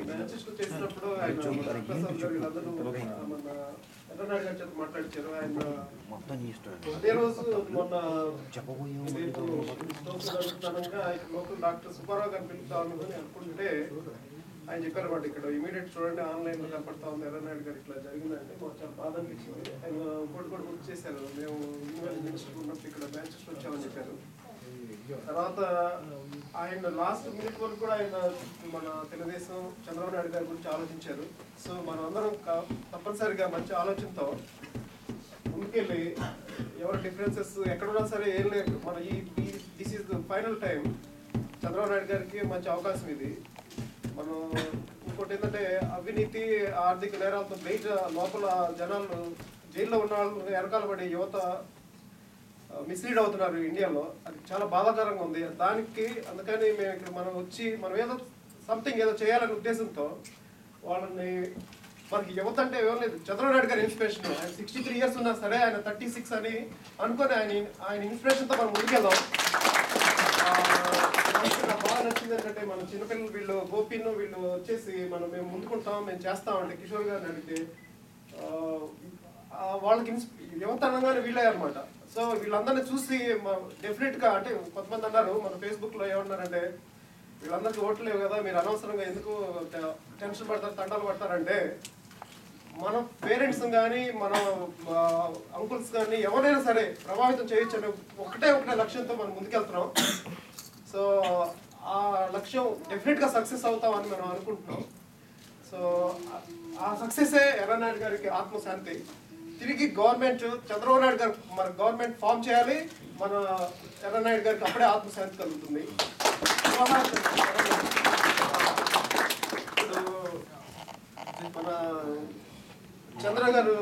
మ్యాన్చెస్టర్ చేసినప్పుడు ఆయన ప్రసాద్ గారు వీళ్ళందరూ మన ఎర్రనాయుడు గారి చేత మాట్లాడించారు. ఆయన అదే రోజు మొన్న లోకల్ డాక్టర్ సుబ్బారావు గారిని పిలుపుతామని అనుకుంటే ఆయన చెప్పారు అన్నమాట, ఇక్కడ ఇమీడియట్ చూడండి ఆన్లైన్లో కనపడతా ఉంది ఎర్రనాయుడు గారు ఇట్లా జరిగిందంటే మాకు చాలా బాధ అనిపించింది. ఆయన ఇంకోటి కూడా గుర్తు చేశారు, మేము మినిస్టర్ ఉన్నప్పుడు ఇక్కడ మ్యాన్చెస్టర్ వచ్చామని చెప్పారు. తర్వాత ఆయన లాస్ట్ మినిట్ వరకు కూడా ఆయన మన తెలుగుదేశం చంద్రబాబు నాయుడు గారి గురించి ఆలోచించారు. సో మనం అందరం తప్పనిసరిగా మంచి ఆలోచనతో ముందుకెళ్ళి ఎవరి డిఫరెన్సెస్ ఎక్కడున్నా సరే ఏం లేదు, మన this is the final time. Chandrababu Naidu గారికి మంచి అవకాశం ఇది. మనం ఇంకోటి ఏంటంటే అవినీతి ఆర్థిక నేరాలతో బయట లోపల జనాలు జైల్లో ఉన్న వాళ్ళు వెనకాల పడి యువత మిస్లీడ్ అవుతున్నారు ఇండియాలో. అది చాలా బాధాకరంగా ఉంది. దానికి అందుకని మేము ఇక్కడ మనం వచ్చి మనం ఏదో సంథింగ్ ఏదో చేయాలనే ఉద్దేశంతో వాళ్ళని, మనకి యువత అంటే ఏమో లేదు, చంద్రబాబు నాయుడు గారి ఇన్స్పిరేషన్. ఆయన 63 years ఉన్నా సరే ఆయన 36 అని అనుకొని ఆయన ఇన్స్పిరేషన్తో మనం ముందుకెళ్దాం. నాకు బాగా నచ్చింది ఏంటంటే మన చిన్నపిల్లలు వీళ్ళు గోపిను వీళ్ళు వచ్చేసి మేము ముందుకుంటాం, మేము చేస్తామంటే కిషోర్ గారిని అడిగితే వాళ్ళకి యువత అనగానే వీళ్ళే అనమాట. సో వీళ్ళందరినీ చూసి డెఫినెట్గా అంటే కొంతమంది అన్నారు మన ఫేస్బుక్లో ఏమన్నారంటే, వీళ్ళందరికీ ఓట్లు లేవు కదా, మీరు అనవసరంగా ఎందుకు టెన్షన్ పడతారు, తండాలు పడతారంటే, మన పేరెంట్స్ కానీ మన అంకుల్స్ కానీ ఎవరైనా సరే ప్రభావితం చేయొచ్చు అనే ఒకటే లక్ష్యంతో మనం ముందుకెళ్తున్నాం. సో ఆ లక్ష్యం డెఫినెట్గా సక్సెస్ అవుతామని మనం అనుకుంటున్నాం. సో ఆ సక్సెసే ఎర్రనాయుడు గారికి ఆత్మశాంతి. తిరిగి గవర్నమెంట్ చంద్రబాబు నాయుడు గారు మన గవర్నమెంట్ ఫామ్ చేయాలి, మన ఎర్రనాయుడు గారికి అప్పుడే ఆత్మశాంతి కలుగుతుంది. ఇప్పుడు మన చంద్ర గారు